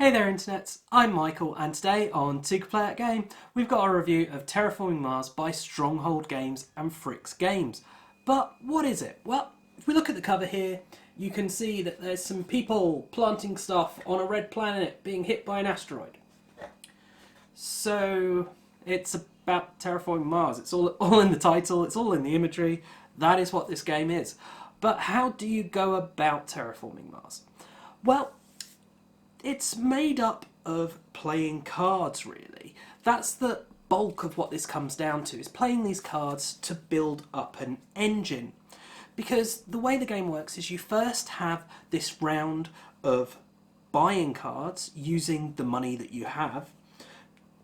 Hey there internets, I'm Michael and today on Toucan Game we've got a review of Terraforming Mars by Stronghold Games and Fricks Games. But what is it? Well, if we look at the cover here, you can see that there's some people planting stuff on a red planet being hit by an asteroid. So it's about Terraforming Mars. It's all in the title, it's all in the imagery. That is what this game is. But how do you go about Terraforming Mars? Well, it's made up of playing cards, really. That's the bulk of what this comes down to, is playing these cards to build up an engine. Because the way the game works is you first have this round of buying cards using the money that you have.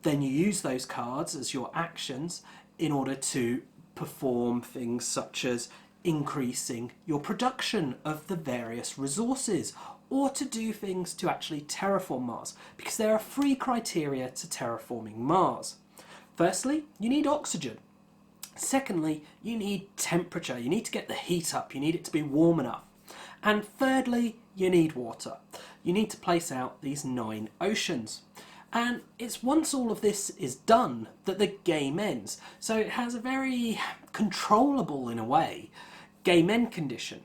Then you use those cards as your actions in order to perform things such as increasing your production of the various resources, or to do things to actually terraform Mars, because there are 3 criteria to terraforming Mars. Firstly, you need oxygen. Secondly, you need temperature. You need to get the heat up. You need it to be warm enough. And thirdly, you need water. You need to place out these 9 oceans. And it's once all of this is done that the game ends. So it has a very controllable, in a way, game end condition.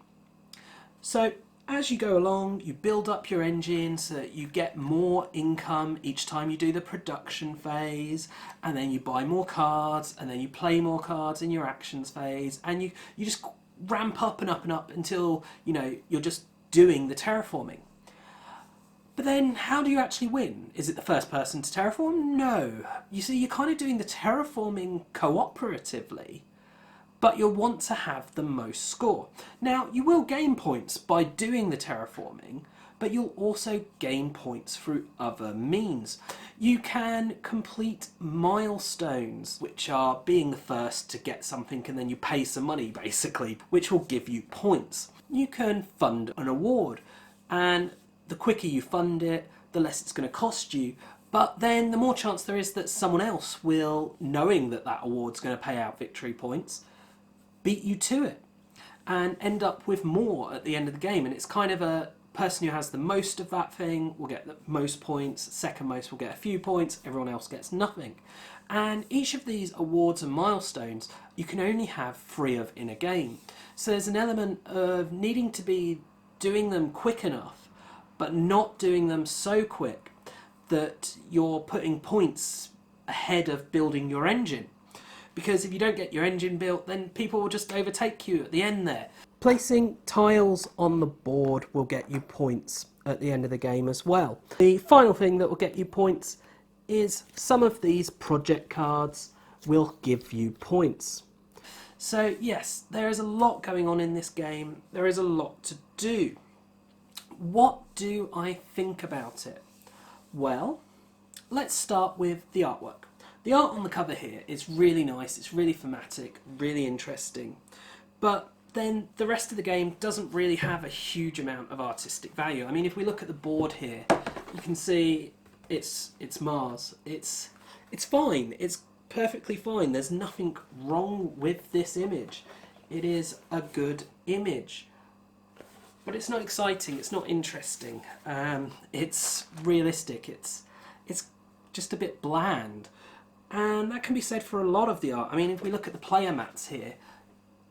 So as you go along, you build up your engine so that you get more income each time you do the production phase, and then you buy more cards, and then you play more cards in your actions phase, and you just ramp up and up and up until, you're just doing the terraforming. But then, how do you actually win? Is it the first person to terraform? No. You see, you're kind of doing the terraforming cooperatively, but you'll want to have the most score. Now, you will gain points by doing the terraforming, but you'll also gain points through other means. You can complete milestones, which are being the first to get something and then you pay some money, basically, which will give you points. You can fund an award, and the quicker you fund it, the less it's going to cost you. But then the more chance there is that someone else will, knowing that that award's going to pay out victory points, beat you to it and end up with more at the end of the game. And it's kind of a person who has the most of that thing will get the most points, second most will get a few points, everyone else gets nothing. And each of these awards and milestones you can only have 3 of in a game. So there's an element of needing to be doing them quick enough, but not doing them so quick that you're putting points ahead of building your engine. Because if you don't get your engine built, then people will just overtake you at the end there. Placing tiles on the board will get you points at the end of the game as well. The final thing that will get you points is some of these project cards will give you points. So yes, there is a lot going on in this game. There is a lot to do. What do I think about it? Well, let's start with the artwork. The art on the cover here is really nice, it's really thematic, really interesting, but then the rest of the game doesn't really have a huge amount of artistic value. I mean, if we look at the board here, you can see it's Mars. It's fine, it's perfectly fine, there's nothing wrong with this image. It is a good image. But it's not exciting, it's not interesting, it's realistic, it's just a bit bland. And that can be said for a lot of the art. I mean, if we look at the player mats here,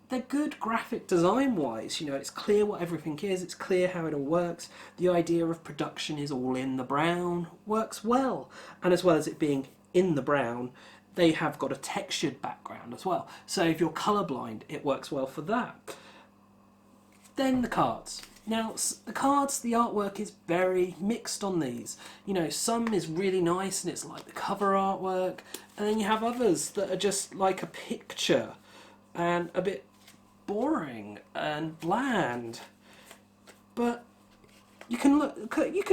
they're good graphic design wise. It's clear what everything is, it's clear how it all works. The idea of production is all in the brown, works well. And as well as it being in the brown, they have got a textured background as well. So if you're colourblind, it works well for that. Then the cards. Now, the cards, the artwork is very mixed on these. Some is really nice and it's like the cover artwork, and then you have others that are just like a picture and a bit boring and bland. But you can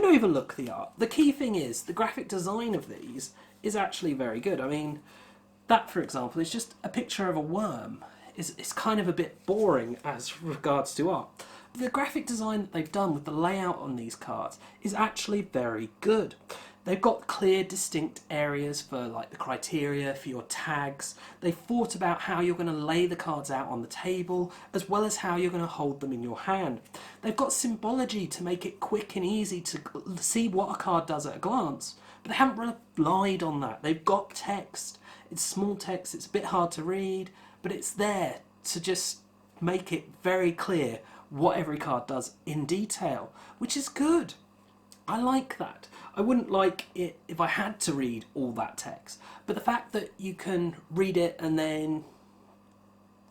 overlook the art. The key thing is the graphic design of these is actually very good. I mean, that for example is just a picture of a worm. It's kind of a bit boring as regards to art. The graphic design that they've done with the layout on these cards is actually very good. They've got clear, distinct areas for like the criteria for your tags. They've thought about how you're going to lay the cards out on the table, as well as how you're going to hold them in your hand. They've got symbology to make it quick and easy to see what a card does at a glance. But they haven't relied on that. They've got text. It's small text, it's a bit hard to read, but it's there to just make it very clear what every card does in detail, which is good. I like that. I wouldn't like it if I had to read all that text, but the fact that you can read it and then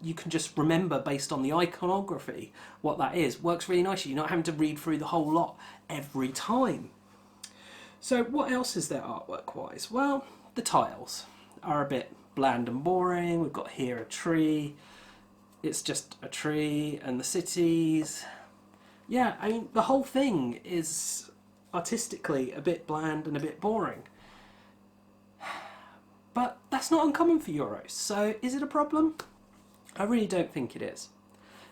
you can just remember based on the iconography what that is works really nicely. You're not having to read through the whole lot every time. So what else is there artwork wise? Well, the tiles are a bit bland and boring. We've got here a tree. It's just a tree, and the cities. Yeah, I mean, the whole thing is artistically a bit bland and a bit boring. But that's not uncommon for Euros, so is it a problem? I really don't think it is.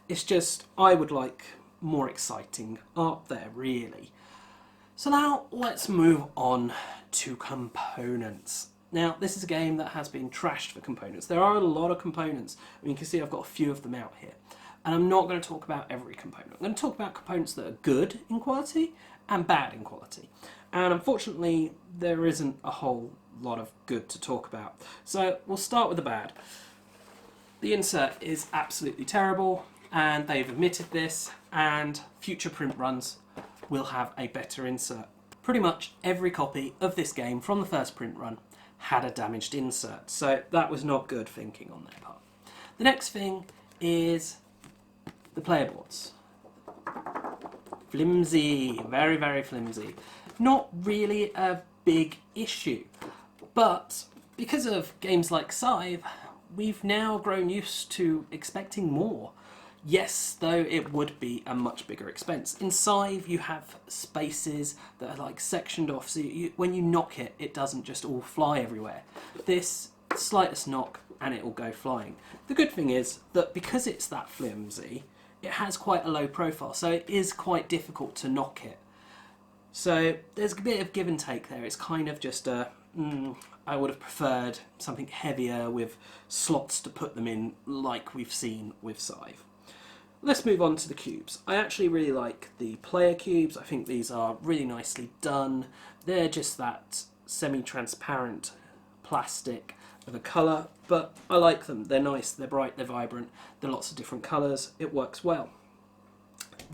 It's just, I would like more exciting art there, really. So now let's move on to components. Now, this is a game that has been trashed for components. There are a lot of components. I mean, you can see I've got a few of them out here. And I'm not going to talk about every component. I'm going to talk about components that are good in quality and bad in quality. And unfortunately, there isn't a whole lot of good to talk about. So we'll start with the bad. The insert is absolutely terrible, and they've admitted this, and future print runs will have a better insert. Pretty much every copy of this game from the first print run had a damaged insert, so that was not good thinking on their part. The next thing is the player boards. Flimsy, very, very flimsy. Not really a big issue, but because of games like Scythe, we've now grown used to expecting more. Yes, though it would be a much bigger expense. In Scythe, you have spaces that are like sectioned off, so when you knock it, it doesn't just all fly everywhere. This, slightest knock, and it will go flying. The good thing is that because it's that flimsy, it has quite a low profile, so it is quite difficult to knock it. So there's a bit of give and take there. It's kind of just a, I would have preferred something heavier with slots to put them in, like we've seen with Scythe. Let's move on to the cubes. I actually really like the player cubes. I think these are really nicely done. They're just that semi-transparent plastic of a colour, but I like them. They're nice, they're bright, they're vibrant, they're lots of different colours. It works well.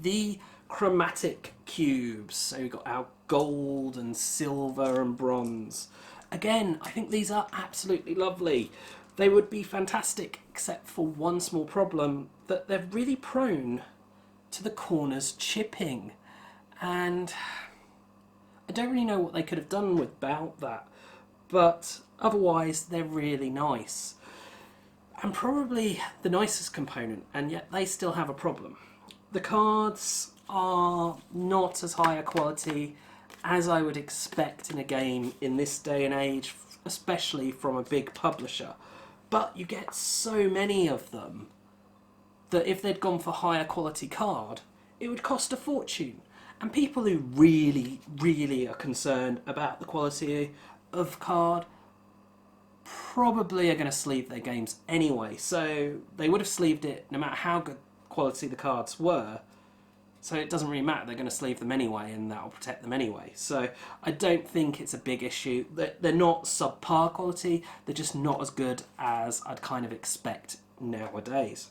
The chromatic cubes, so we've got our gold and silver and bronze. Again, I think these are absolutely lovely. They would be fantastic, except for one small problem, that they're really prone to the corners chipping. And I don't really know what they could have done about that, but otherwise they're really nice. And probably the nicest component, and yet they still have a problem. The cards are not as high a quality as I would expect in a game in this day and age, especially from a big publisher. But you get so many of them that if they'd gone for higher quality card, it would cost a fortune. And people who really, really are concerned about the quality of card probably are going to sleeve their games anyway. So they would have sleeved it no matter how good quality the cards were. So it doesn't really matter, they're going to sleeve them anyway, and that'll protect them anyway. So I don't think it's a big issue. They're not subpar quality, they're just not as good as I'd kind of expect nowadays.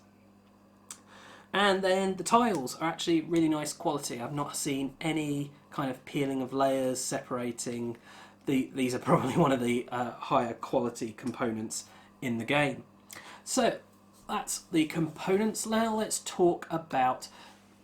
And then the tiles are actually really nice quality. I've not seen any kind of peeling of layers, separating. These are probably one of the higher quality components in the game. So that's the components. Now let's talk about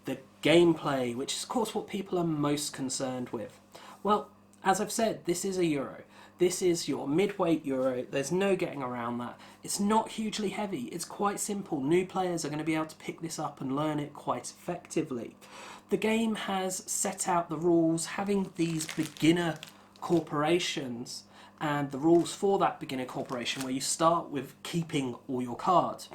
the gameplay, which is of course what people are most concerned with. Well, as I've said, this is a Euro. This is your mid-weight Euro. There's no getting around that. It's not hugely heavy. It's quite simple. New players are going to be able to pick this up and learn it quite effectively. The game has set out the rules, having these beginner corporations and the rules for that beginner corporation where you start with keeping all your cards.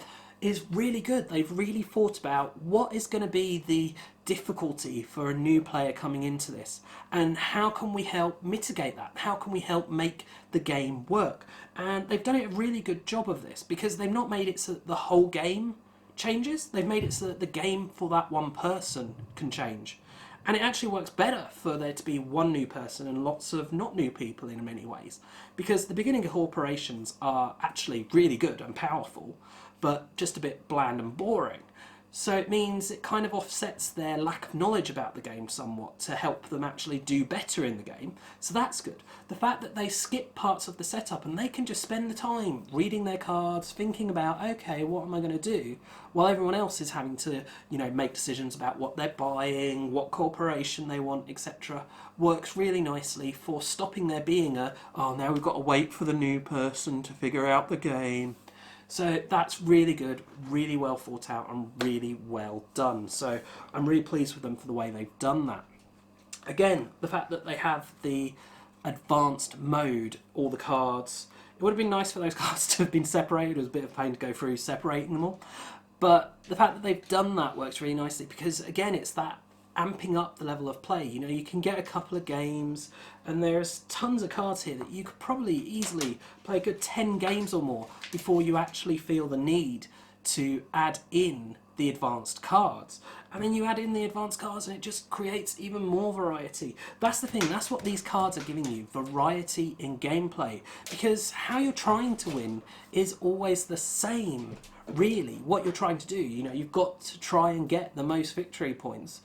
is really good. They've really thought about what is going to be the difficulty for a new player coming into this, and how can we help mitigate that? How can we help make the game work? And they've done a really good job of this, because they've not made it so that the whole game changes. They've made it so that the game for that one person can change. And it actually works better for there to be one new person and lots of not new people in many ways. Because the beginning corporations are actually really good and powerful, but just a bit bland and boring. So it means it kind of offsets their lack of knowledge about the game somewhat to help them actually do better in the game. So that's good. The fact that they skip parts of the setup and they can just spend the time reading their cards, thinking about, okay, what am I going to do? While everyone else is having to, make decisions about what they're buying, what corporation they want, etc. Works really nicely for stopping there being now we've got to wait for the new person to figure out the game. So that's really good, really well thought out and really well done. So I'm really pleased with them for the way they've done that. Again, the fact that they have the advanced mode, all the cards, it would have been nice for those cards to have been separated. It was a bit of a pain to go through separating them all. But the fact that they've done that works really nicely, because again, it's that amping up the level of play. You can get a couple of games, and there's tons of cards here that you could probably easily play a good 10 games or more before you actually feel the need to add in the advanced cards. And then you add in the advanced cards and it just creates even more variety. That's the thing, that's what these cards are giving you, variety in gameplay. Because how you're trying to win is always the same, really, what you're trying to do. You've got to try and get the most victory points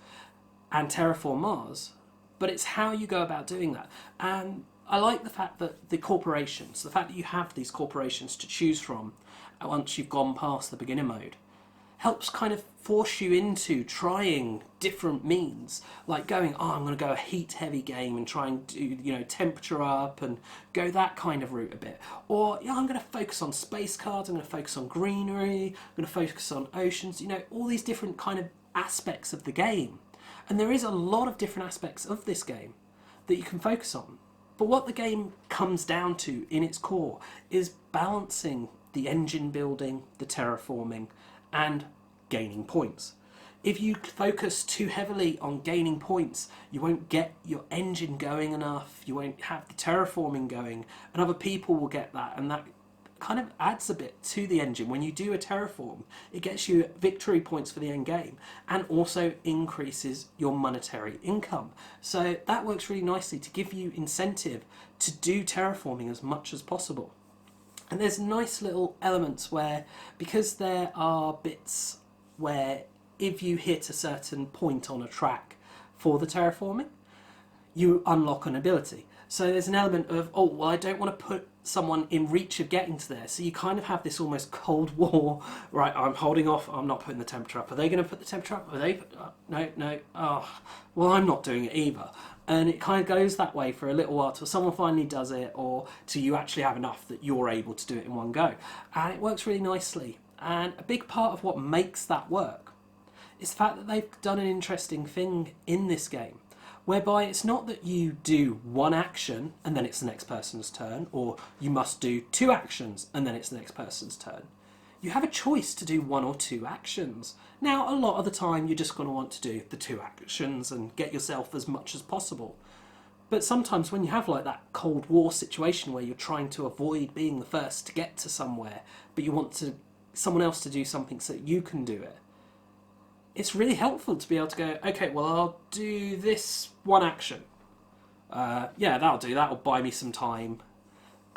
and terraform Mars, but it's how you go about doing that. And I like the fact that the corporations, the fact that you have these corporations to choose from once you've gone past the beginner mode, helps kind of force you into trying different means, like going, I'm going to go a heat heavy game and try and do, temperature up and go that kind of route a bit. Or, I'm going to focus on space cards, I'm going to focus on greenery, I'm going to focus on oceans, all these different kind of aspects of the game. And there is a lot of different aspects of this game that you can focus on. But what the game comes down to in its core is balancing the engine building, the terraforming, and gaining points. If you focus too heavily on gaining points, you won't get your engine going enough, you won't have the terraforming going, and other people will get that, and that kind of adds a bit to the engine. When you do a terraform, it gets you victory points for the end game and also increases your monetary income. So that works really nicely to give you incentive to do terraforming as much as possible. And there's nice little elements where, because there are bits where if you hit a certain point on a track for the terraforming, you unlock an ability. So there's an element of, I don't want to put someone in reach of getting to there. So you kind of have this almost Cold War, right, I'm holding off, I'm not putting the temperature up. Are they going to put the temperature up? Are they? No. Well, I'm not doing it either. And it kind of goes that way for a little while till someone finally does it, or till you actually have enough that you're able to do it in one go. And it works really nicely. And a big part of what makes that work is the fact that they've done an interesting thing in this game, whereby it's not that you do one action and then it's the next person's turn, or you must do 2 actions and then it's the next person's turn. You have a choice to do 1 or 2 actions. Now, a lot of the time you're just going to want to do the 2 actions and get yourself as much as possible. But sometimes when you have like that Cold War situation where you're trying to avoid being the first to get to somewhere, but you want someone else to do something so that you can do it, it's really helpful to be able to go, okay, well, I'll do this 1 action. That'll do. That'll buy me some time.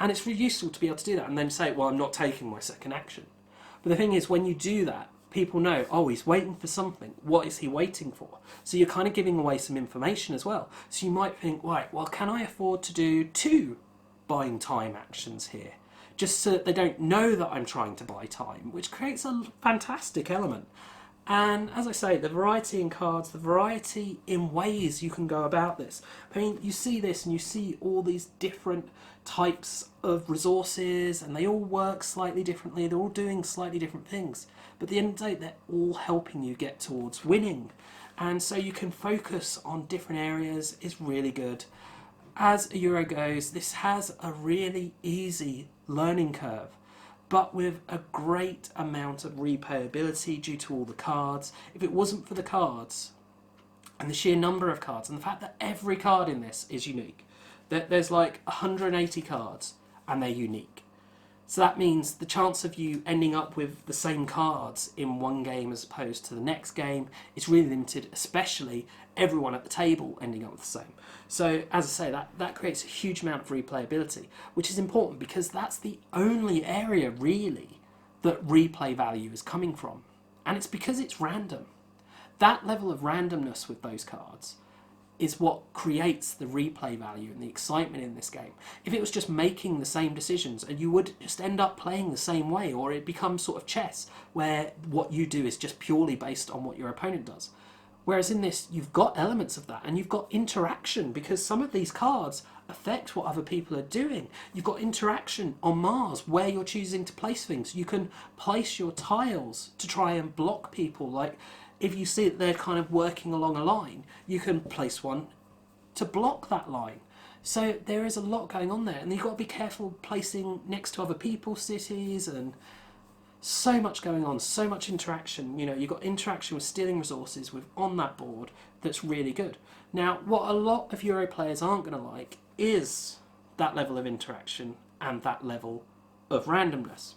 And it's really useful to be able to do that and then say, well, I'm not taking my second action. But the thing is, when you do that, people know, he's waiting for something. What is he waiting for? So you're kind of giving away some information as well. So you might think, right, well, can I afford to do 2 buying time actions here? Just so that they don't know that I'm trying to buy time, which creates a fantastic element. And as I say, the variety in cards, the variety in ways you can go about this. I mean, you see this and you see all these different types of resources, and they all work slightly differently, they're all doing slightly different things. But at the end of the day, they're all helping you get towards winning. And so you can focus on different areas is really good. As a Euro goes, this has a really easy learning curve. but with a great amount of replayability due to all the cards. If it wasn't for the cards, and the sheer number of cards, and the fact that every card in this is unique, there's like 180 cards, and they're unique. So that means the chance of you ending up with the same cards in one game as opposed to the next game is really limited, especially everyone at the table ending up with the same. So as I say, that creates a huge amount of replayability, which is important because that's the only area really that replay value is coming from. And it's because it's random. That level of randomness with those cards is what creates the replay value and the excitement in this game. If it was just making the same decisions, and you would just end up playing the same way, or it becomes sort of chess, where what you do is just purely based on what your opponent does. Whereas in this, you've got elements of that, and you've got interaction, because some of these cards affect what other people are doing. You've got interaction on Mars, where you're choosing to place things. You can place your tiles to try and block people, like if you see that they're kind of working along a line, you can place one to block that line. So there is a lot going on there, and you've got to be careful placing next to other people's cities, and so much going on, so much interaction. You know, you've got interaction with stealing resources on that board that's really good. Now, what a lot of Euro players aren't going to like is that level of interaction and that level of randomness.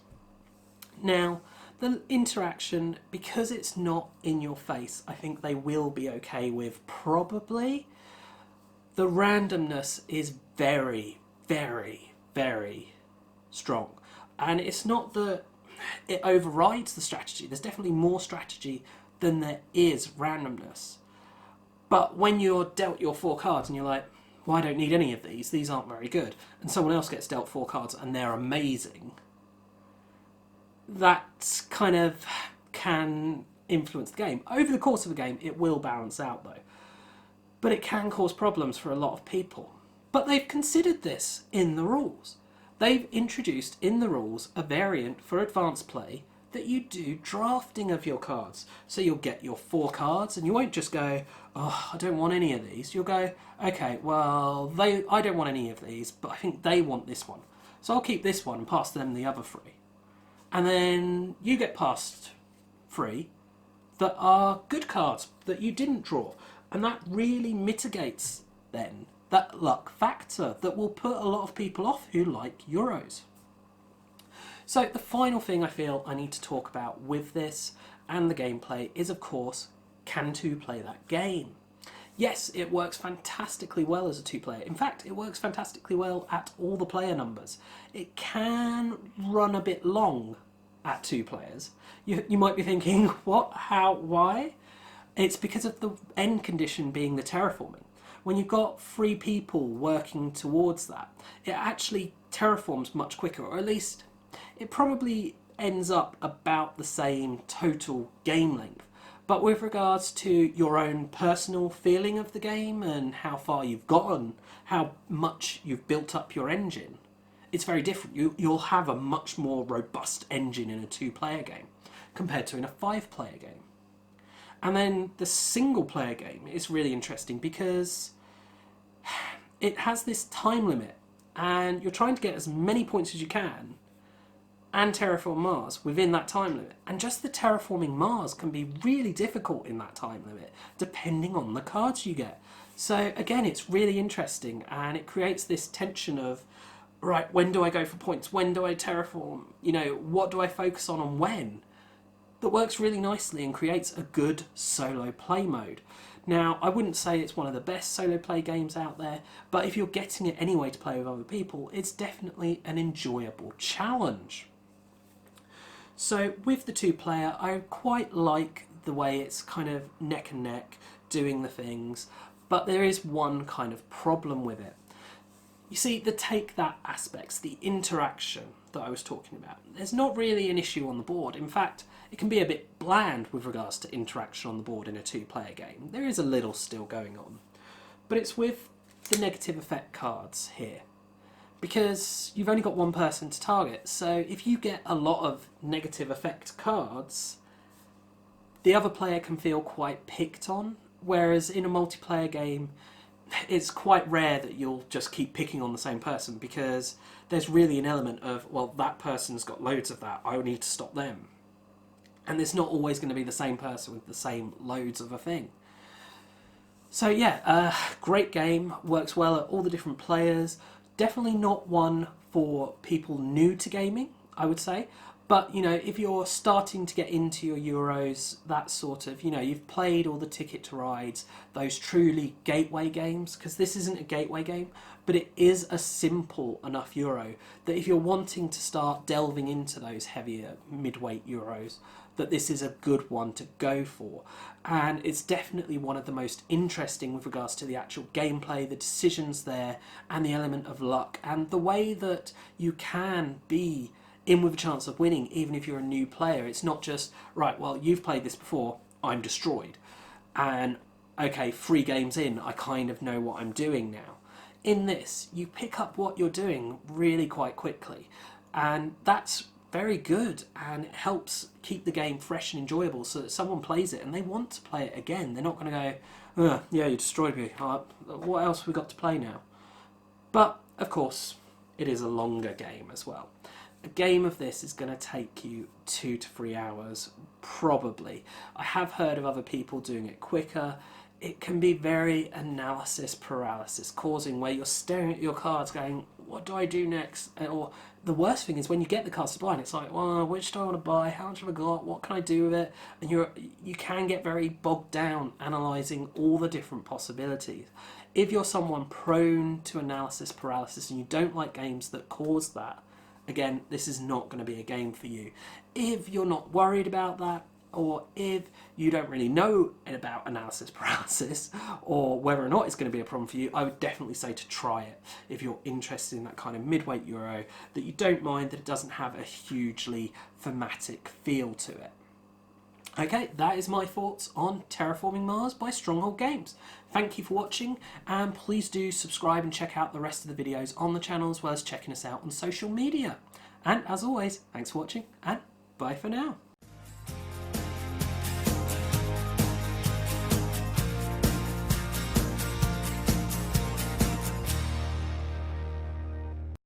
Now, the interaction, because it's not in your face, I think they will be okay with probably. The randomness is very, very, very strong. And it's not that it overrides the strategy. There's definitely more strategy than there is randomness. But when you're dealt your 4 cards and you're like, well, I don't need any of these aren't very good, and someone else gets dealt 4 cards and they're amazing, that kind of can influence the game. Over the course of the game, it will balance out though. But it can cause problems for a lot of people. But they've considered this in the rules. They've introduced in the rules a variant for advanced play that you do drafting of your cards. So you'll get your 4 cards and you won't just go, oh, I don't want any of these. You'll go, okay, well, I don't want any of these, but I think they want this one. So I'll keep this one and pass them the other 3. And then you get passed 3 that are good cards that you didn't draw. And that really mitigates then that luck factor that will put a lot of people off who like Euros. So the final thing I feel I need to talk about with this and the gameplay is, of course, can 2 play that game? Yes, it works fantastically well as a 2-player. In fact, it works fantastically well at all the player numbers. It can run a bit long at 2 players. You might be thinking, what, how, why? It's because of the end condition being the terraforming. When you've got 3 people working towards that, it actually terraforms much quicker, or at least it probably ends up about the same total game length. But with regards to your own personal feeling of the game and how far you've gotten, how much you've built up your engine, it's very different. You'll have a much more robust engine in a 2-player game compared to in a 5-player game. And then the single-player game is really interesting because it has this time limit and you're trying to get as many points as you can and terraform Mars within that time limit. And just the terraforming Mars can be really difficult in that time limit, depending on the cards you get. So again, it's really interesting, and it creates this tension of, right, when do I go for points? When do I terraform? You know, what do I focus on when? That works really nicely and creates a good solo play mode. Now, I wouldn't say it's one of the best solo play games out there, but if you're getting it anyway to play with other people, it's definitely an enjoyable challenge. So with the 2-player, I quite like the way it's kind of neck and neck doing the things, but there is one kind of problem with it. You see, the take that aspects, the interaction that I was talking about, there's not really an issue on the board. In fact, it can be a bit bland with regards to interaction on the board in a 2-player game. There is a little still going on, but it's with the negative effect cards here, because you've only got one person to target. So if you get a lot of negative effect cards, the other player can feel quite picked on, whereas in a multiplayer game, it's quite rare that you'll just keep picking on the same person, because there's really an element of, well, that person's got loads of that, I need to stop them. And it's not always going to be the same person with the same loads of a thing. So yeah, great game, works well at all the different players. Definitely not one for people new to gaming, I would say. But, you know, if you're starting to get into your Euros, that sort of, you know, you've played all the Ticket to Rides, those truly gateway games, because this isn't a gateway game, but it is a simple enough Euro that if you're wanting to start delving into those heavier mid-weight Euros, that this is a good one to go for. And it's definitely one of the most interesting with regards to the actual gameplay, the decisions there, and the element of luck, and the way that you can be in with a chance of winning even if you're a new player. It's not just, right, well, you've played this before, I'm destroyed, and okay, 3 games in, I kind of know what I'm doing now. In this, you pick up what you're doing really quite quickly, and that's very good, and it helps keep the game fresh and enjoyable so that someone plays it and they want to play it again. They're not going to go, yeah, you destroyed me, what else have we got to play now? But of course, it is a longer game as well. A game of this is going to take you 2 to 3 hours, probably. I have heard of other people doing it quicker. It can be very analysis paralysis causing, where you're staring at your cards going, what do I do next? Or the worst thing is when you get the cards to blind, it's like, well, which do I want to buy? How much have I got? What can I do with it? And you can get very bogged down analysing all the different possibilities. If you're someone prone to analysis paralysis and you don't like games that cause that, again, this is not going to be a game for you. If you're not worried about that, or if you don't really know about analysis paralysis, or whether or not it's going to be a problem for you, I would definitely say to try it if you're interested in that kind of mid-weight Euro, that you don't mind that it doesn't have a hugely thematic feel to it. Okay, that is my thoughts on Terraforming Mars by Stronghold Games. Thank you for watching, and please do subscribe and check out the rest of the videos on the channel, as well as checking us out on social media. And as always, thanks for watching, and bye for now.